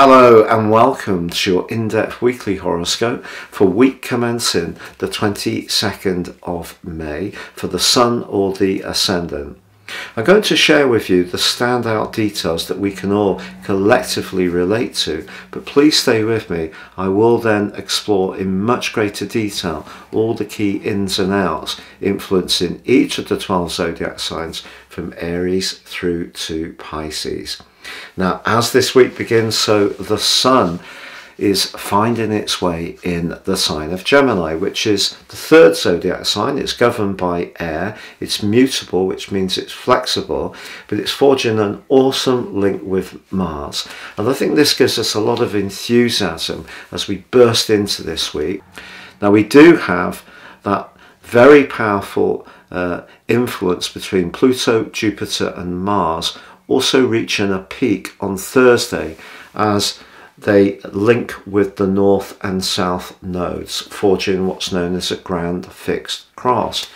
Hello and welcome to your in-depth weekly horoscope for week commencing the 22nd of May for the Sun or the Ascendant. I'm going to share with you the standout details that we can all collectively relate to, but please stay with me. I will then explore in much greater detail all the key ins and outs influencing each of the 12 zodiac signs from Aries through to Pisces. Now, as this week begins, so the Sun is finding its way in the sign of Gemini, which is the third zodiac sign. It's governed by air, it's mutable, which means it's flexible, but it's forging an awesome link with Mars. And I think this gives us a lot of enthusiasm as we burst into this week. Now, we do have that very powerful influence between Pluto, Jupiter and Mars, also reaching a peak on Thursday as they link with the north and south nodes, forging what's known as a grand fixed cross.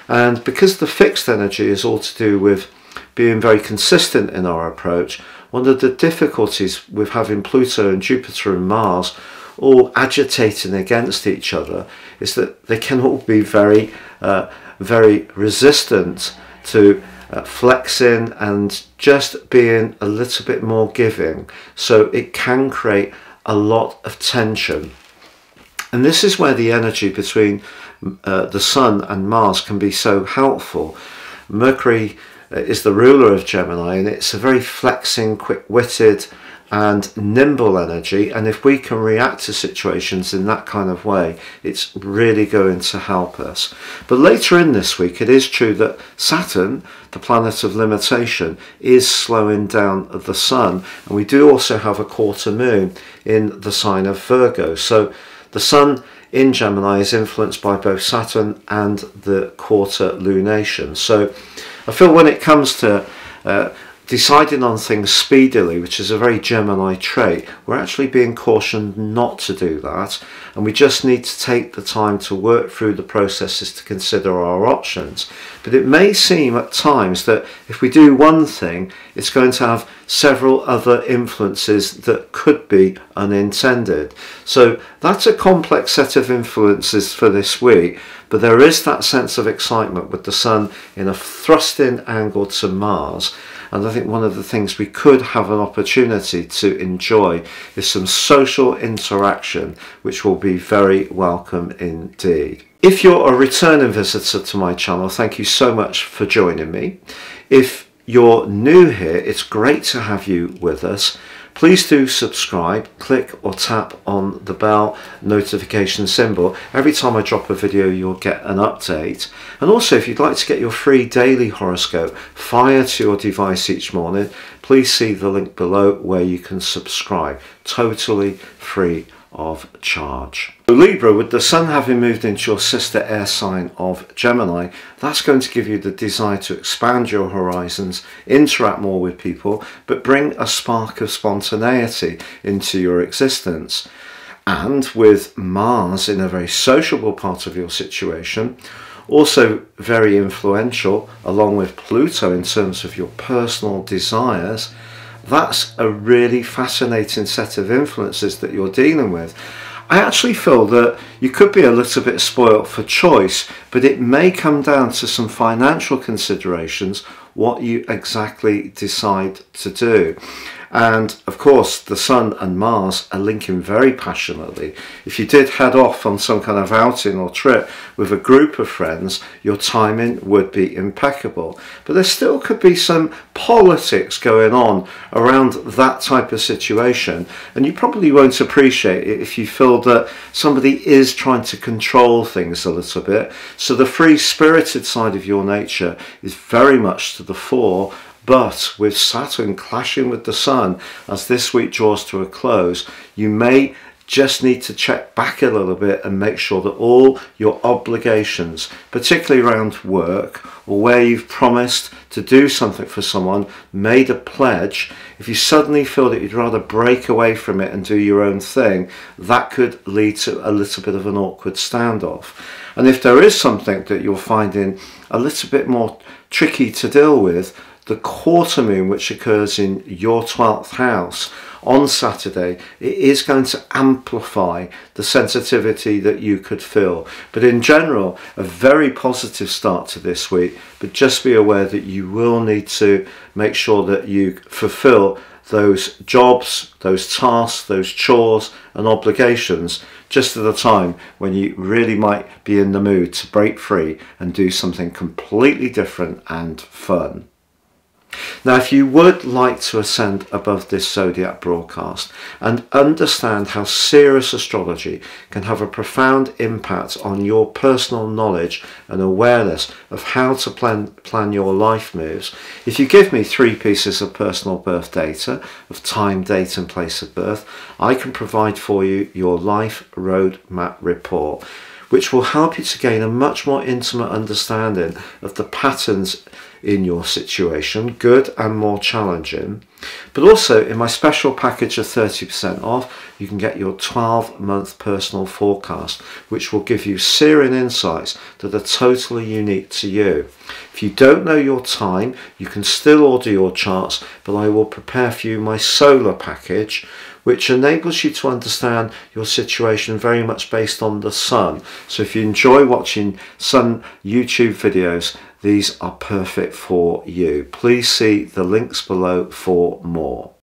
And because the fixed energy is all to do with being very consistent in our approach, one of the difficulties with having Pluto and Jupiter and Mars all agitating against each other is that they can all be very resistant to flexing and just being a little bit more giving, so it can create a lot of tension. And this is where the energy between the Sun and Mars can be so helpful. Mercury is the ruler of Gemini, and it's a very flexing, quick-witted and nimble energy, and if we can react to situations in that kind of way, it's really going to help us. But later in this week, it is true that Saturn, the planet of limitation, is slowing down the Sun, and we do also have a quarter moon in the sign of Virgo. So the Sun in Gemini is influenced by both Saturn and the quarter lunation. So I feel when it comes to deciding on things speedily, which is a very Gemini trait, we're actually being cautioned not to do that, and we just need to take the time to work through the processes to consider our options. But it may seem at times that if we do one thing, it's going to have several other influences that could be unintended. So that's a complex set of influences for this week, but there is that sense of excitement with the Sun in a thrusting angle to Mars. And I think one of the things we could have an opportunity to enjoy is some social interaction, which will be very welcome indeed. If you're a returning visitor to my channel, thank you so much for joining me. If you're new here, it's great to have you with us. Please do subscribe, click or tap on the bell notification symbol. Every time I drop a video, you'll get an update. And also, if you'd like to get your free daily horoscope fired to your device each morning, please see the link below where you can subscribe, totally free of charge. Libra, with the Sun having moved into your sister air sign of Gemini, that's going to give you the desire to expand your horizons, interact more with people, but bring a spark of spontaneity into your existence. And with Mars in a very sociable part of your situation, also very influential, along with Pluto in terms of your personal desires, that's a really fascinating set of influences that you're dealing with. I actually feel that you could be a little bit spoilt for choice, but it may come down to some financial considerations, what you exactly decide to do. And of course, the Sun and Mars are linking very passionately. If you did head off on some kind of outing or trip with a group of friends, your timing would be impeccable. But there still could be some politics going on around that type of situation, and you probably won't appreciate it if you feel that somebody is trying to control things a little bit. So the free-spirited side of your nature is very much to the fore. But with Saturn clashing with the Sun as this week draws to a close, you may just need to check back a little bit and make sure that all your obligations, particularly around work or where you've promised to do something for someone, made a pledge, if you suddenly feel that you'd rather break away from it and do your own thing, that could lead to a little bit of an awkward standoff. And if there is something that you're finding a little bit more tricky to deal with, the quarter moon, which occurs in your 12th house on Saturday, it is going to amplify the sensitivity that you could feel. But in general, a very positive start to this week, but just be aware that you will need to make sure that you fulfill those jobs, those tasks, those chores and obligations just at a time when you really might be in the mood to break free and do something completely different and fun. Now, if you would like to ascend above this zodiac broadcast and understand how serious astrology can have a profound impact on your personal knowledge and awareness of how to plan your life moves, if you give me 3 pieces of personal birth data of time, date and place of birth, I can provide for you your life roadmap report, which will help you to gain a much more intimate understanding of the patterns in your situation, good and more challenging. But also in my special package of 30% off, you can get your 12-month personal forecast, which will give you searing insights that are totally unique to you. If you don't know your time, you can still order your charts, but I will prepare for you my solar package, which enables you to understand your situation very much based on the sun. So if you enjoy watching sun YouTube videos, these are perfect for you. Please see the links below for more.